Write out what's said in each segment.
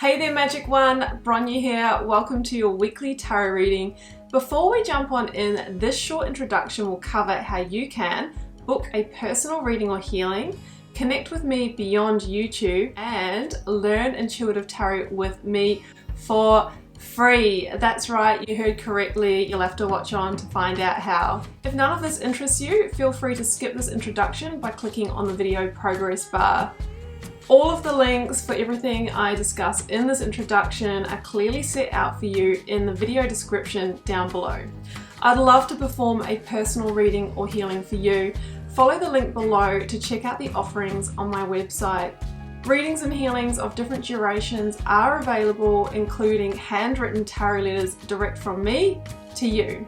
Hey there Magic One, Bronya here. Welcome to your weekly tarot reading. Before we jump on in, this short introduction will cover how you can book a personal reading or healing, connect with me beyond YouTube, and learn intuitive tarot with me for free. That's right, you heard correctly. You'll have to watch on to find out how. If none of this interests you, feel free to skip this introduction by clicking on the video progress bar. All of the links for everything I discuss in this introduction are clearly set out for you in the video description down below. I'd love to perform a personal reading or healing for you. Follow the link below to check out the offerings on my website. Readings and healings of different durations are available, including handwritten tarot letters direct from me to you.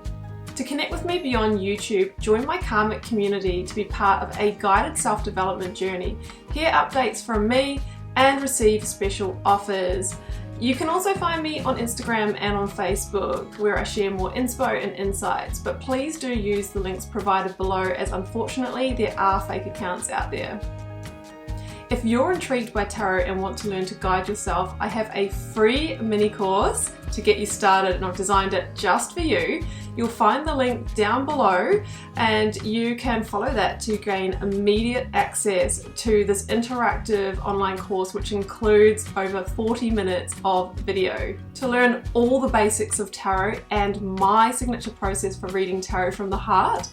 To connect with me beyond YouTube, join my Karmic community to be part of a guided self-development journey, hear updates from me, and receive special offers. You can also find me on Instagram and on Facebook, where I share more inspo and insights, but please do use the links provided below, as unfortunately there are fake accounts out there. If you're intrigued by tarot and want to learn to guide yourself, I have a free mini course to get you started, and I've designed it just for you. You'll find the link down below and you can follow that to gain immediate access to this interactive online course, which includes over 40 minutes of video. To learn all the basics of tarot and my signature process for reading tarot from the heart,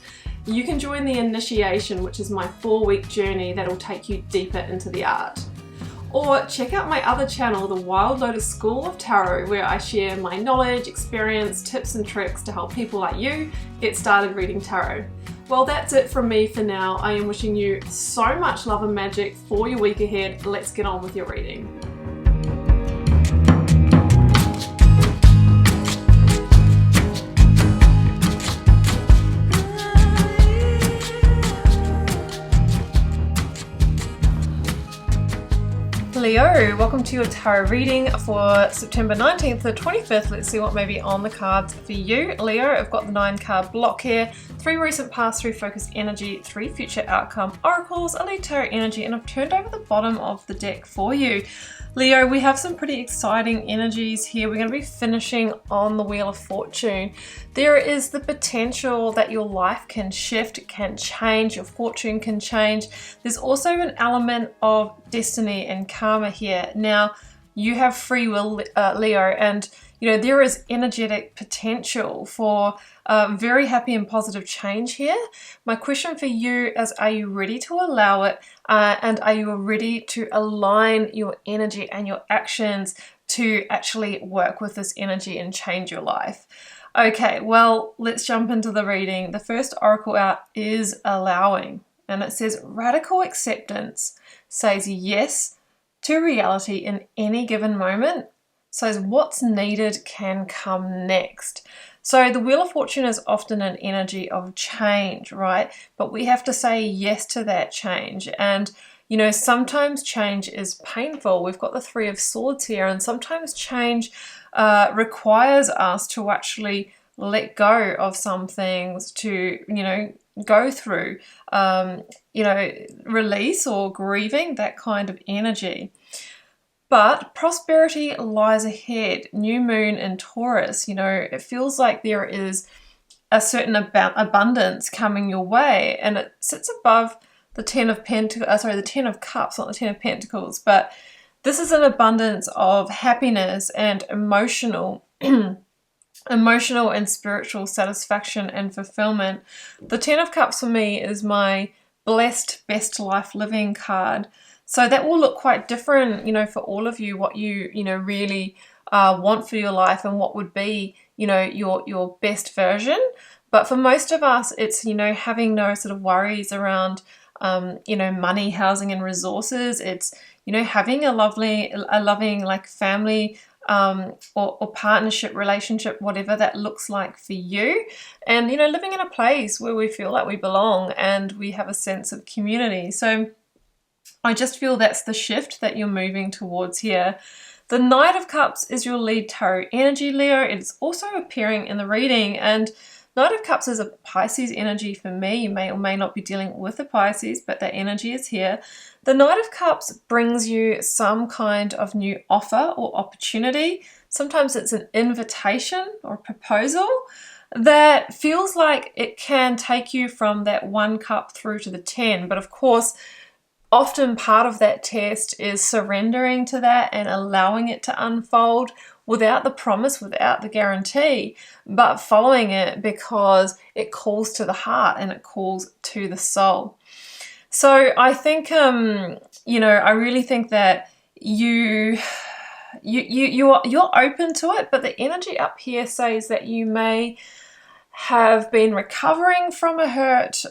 you can join the initiation, which is my 4-week journey that'll take you deeper into the art. Or check out my other channel, the Wild Lotus School of Tarot, where I share my knowledge, experience, tips and tricks to help people like you get started reading tarot. Well, that's it from me for now. I am wishing you so much love and magic for your week ahead. Let's get on with your reading. Leo, welcome to your tarot reading for September 19th to 25th. Let's see what may be on the cards for you. Leo, I've got the 9-card block here, 3 recent past, 3 focus energy, 3 future outcome oracles, a lead tarot energy, and I've turned over the bottom of the deck for you. Leo, we have some pretty exciting energies here. We're going to be finishing on the Wheel of Fortune. There is the potential that your life can shift, can change, your fortune can change. There's also an element of destiny and karma here. Now, you have free will, Leo, and there is energetic potential for very happy and positive change here. My question for you is, are you ready to allow it? And are you ready to align your energy and your actions to actually work with this energy and change your life? Okay, well, let's jump into the reading. The first oracle out is allowing, and it says radical acceptance says yes to reality in any given moment. So what's needed can come next. So the Wheel of Fortune is often an energy of change, right? But we have to say yes to that change. And, sometimes change is painful. We've got the 3 of Swords here, and sometimes change requires us to actually let go of some things to, go through, release or grieving, that kind of energy. But prosperity lies ahead. New moon in Taurus, it feels like there is a certain abundance coming your way, and it sits above the 10 of the 10 of Cups, not the 10 of Pentacles, but this is an abundance of happiness and emotional and spiritual satisfaction and fulfillment. The 10 of Cups for me is my blessed best life living card. So that will look quite different, for all of you, what you, really want for your life and what would be, your best version. But for most of us, it's, having no sort of worries around, money, housing and resources. It's, having a loving like family or partnership, relationship, whatever that looks like for you. And, living in a place where we feel like we belong and we have a sense of community. So I just feel that's the shift that you're moving towards here. The Knight of Cups is your lead tarot energy, Leo. It's also appearing in the reading, and Knight of Cups is a Pisces energy for me. You may or may not be dealing with a Pisces, but that energy is here. The Knight of Cups brings you some kind of new offer or opportunity. Sometimes it's an invitation or a proposal that feels like it can take you from that 1 cup through to the 10. But of course, often part of that test is surrendering to that and allowing it to unfold without the promise, without the guarantee, but following it because it calls to the heart and it calls to the soul. So I think, I really think that you're open to it, but the energy up here says that you may have been recovering from a hurt.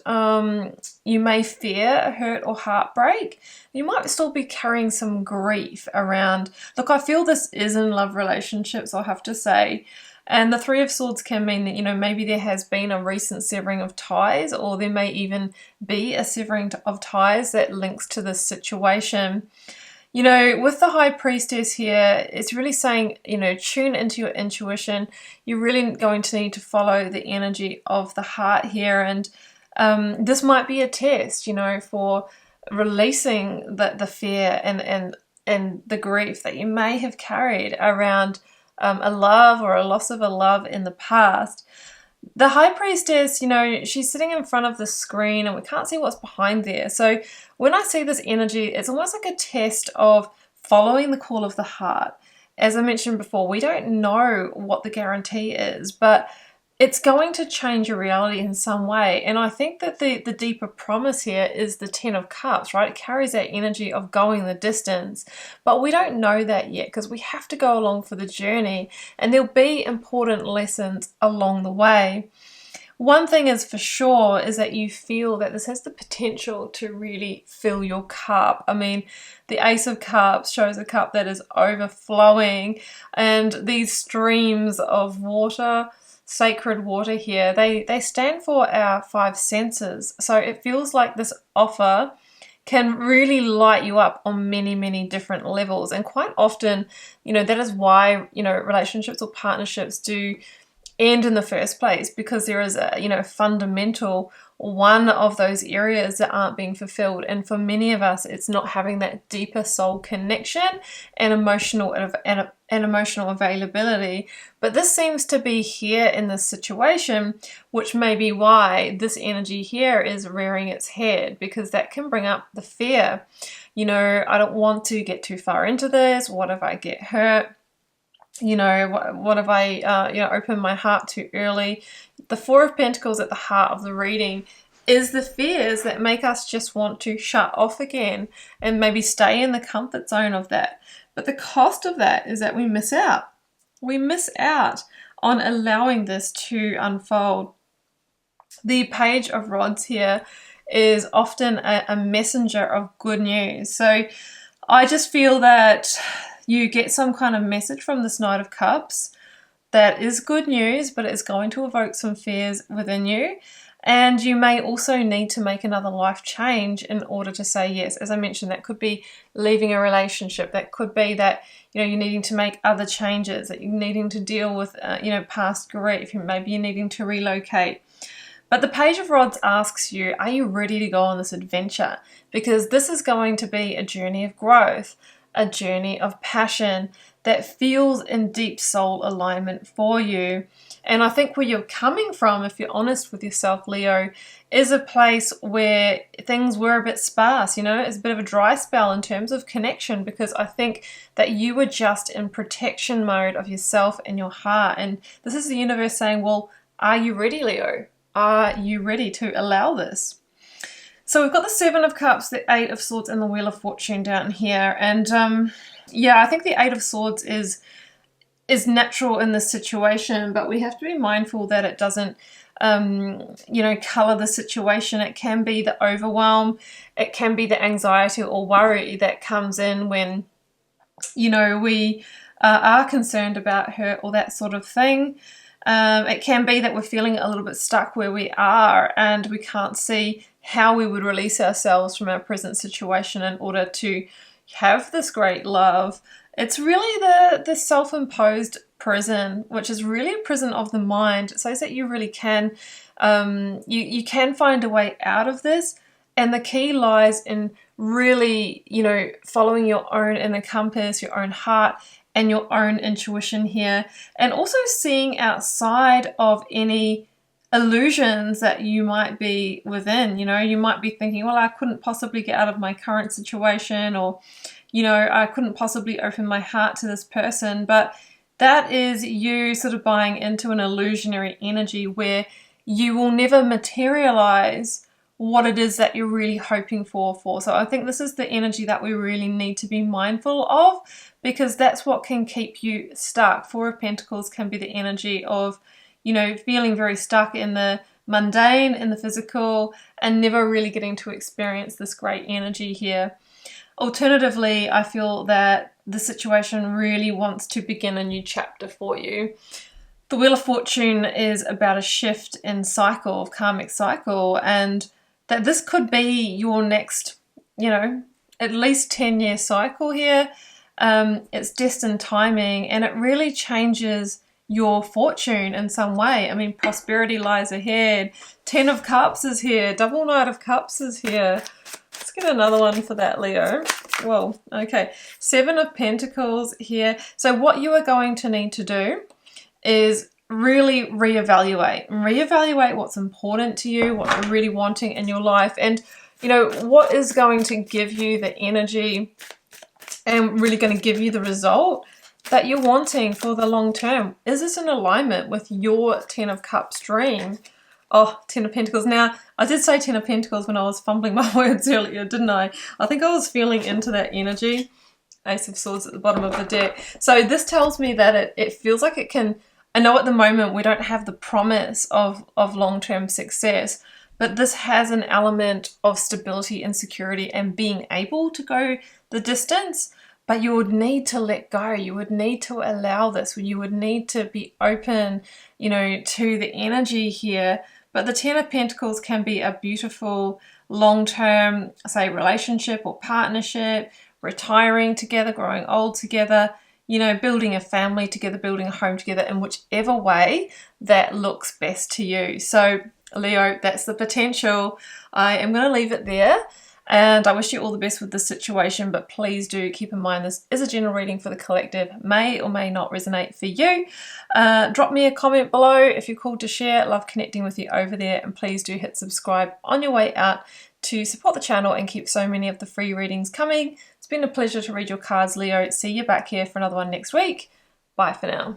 You may fear a hurt or heartbreak. You might still be carrying some grief around. Look, I feel this is in love relationships, I'll have to say. And the Three of Swords can mean that, maybe there has been a recent severing of ties, or there may even be a severing of ties that links to this situation. With the High Priestess here, it's really saying, tune into your intuition. You're really going to need to follow the energy of the heart here. And this might be a test, for releasing the fear and the grief that you may have carried around a love or a loss of a love in the past. The High Priestess, she's sitting in front of the screen and we can't see what's behind there. So when I see this energy, it's almost like a test of following the call of the heart. As I mentioned before, we don't know what the guarantee is, but it's going to change your reality in some way. And I think that the deeper promise here is the 10 of Cups, right? It carries that energy of going the distance, but we don't know that yet because we have to go along for the journey and there'll be important lessons along the way. One thing is for sure is that you feel that this has the potential to really fill your cup. I mean, the Ace of Cups shows a cup that is overflowing, and these streams of water, sacred water here, they stand for our 5 senses. So it feels like this offer can really light you up on many, many different levels. And quite often, that is why, relationships or partnerships do end in the first place, because there is a fundamental one of those areas that aren't being fulfilled. And for many of us, it's not having that deeper soul connection and emotional availability. But this seems to be here in this situation, which may be why this energy here is rearing its head, because that can bring up the fear. I don't want to get too far into this. What if I get hurt? What if I, open my heart too early? The Four of Pentacles at the heart of the reading is the fears that make us just want to shut off again and maybe stay in the comfort zone of that. But the cost of that is that we miss out. We miss out on allowing this to unfold. The Page of Rods here is often a messenger of good news. So I just feel that you get some kind of message from this Knight of Cups that is good news, but it's going to evoke some fears within you. And you may also need to make another life change in order to say yes. As I mentioned, that could be leaving a relationship. That could be that, you're needing to make other changes, that you're needing to deal with, past grief. Maybe you're needing to relocate. But the Page of Rods asks you, are you ready to go on this adventure? Because this is going to be a journey of growth, a journey of passion that feels in deep soul alignment for you. And I think where you're coming from, if you're honest with yourself, Leo, is a place where things were a bit sparse, it's a bit of a dry spell in terms of connection, because I think that you were just in protection mode of yourself and your heart. And this is the universe saying, well, are you ready, Leo? Are you ready to allow this? So we've got the Seven of Cups, the Eight of Swords, and the Wheel of Fortune down here. And I think the Eight of Swords is natural in this situation, but we have to be mindful that it doesn't, color the situation. It can be the overwhelm. It can be the anxiety or worry that comes in when, we are concerned about hurt or that sort of thing. It can be that we're feeling a little bit stuck where we are and we can't see how we would release ourselves from our present situation in order to have this great love. It's really the self-imposed prison, which is really a prison of the mind. It says that you really can, you can find a way out of this. And the key lies in really, you know, following your own inner compass, your own heart, and your own intuition here. And also seeing outside of any illusions that you might be within. You know, you might be thinking, well, I couldn't possibly get out of my current situation, or, you know, I couldn't possibly open my heart to this person. But that is you sort of buying into an illusionary energy where you will never materialize what it is that you're really hoping for. So I think this is the energy that we really need to be mindful of, because that's what can keep you stuck. Four of Pentacles can be the energy of, you know, feeling very stuck in the mundane, in the physical, and never really getting to experience this great energy here. Alternatively, I feel that the situation really wants to begin a new chapter for you. The Wheel of Fortune is about a shift in cycle, of karmic cycle, and that this could be your next, you know, at least 10-year cycle here. It's destined timing, and it really changes your fortune in some way. I mean, prosperity lies ahead. 10 of Cups is here. Double Knight of Cups is here. Let's get another one for that, Leo. Well, okay. 7 of Pentacles here. So what you are going to need to do is really reevaluate what's important to you, what you're really wanting in your life, and, you know, what is going to give you the energy and really going to give you the result that you're wanting for the long term. Is this in alignment with your 10 of Cups dream? Oh, 10 of Pentacles. Now, I did say 10 of Pentacles when I was fumbling my words earlier, didn't I? I think I was feeling into that energy. Ace of Swords at the bottom of the deck. So this tells me that it feels like it can, I know at the moment we don't have the promise of long-term success, but this has an element of stability and security and being able to go the distance. But you would need to let go. You would need to allow this. You would need to be open, you know, to the energy here. But the 10 of Pentacles can be a beautiful long-term, say, relationship or partnership, retiring together, growing old together, you know, building a family together, building a home together, in whichever way that looks best to you. So, Leo, that's the potential. I am going to leave it there. And I wish you all the best with this situation, but please do keep in mind this is a general reading for the collective, may or may not resonate for you. Drop me a comment below if you're called to share. Love connecting with you over there, and please do hit subscribe on your way out to support the channel and keep so many of the free readings coming. It's been a pleasure to read your cards, Leo. See you back here for another one next week. Bye for now.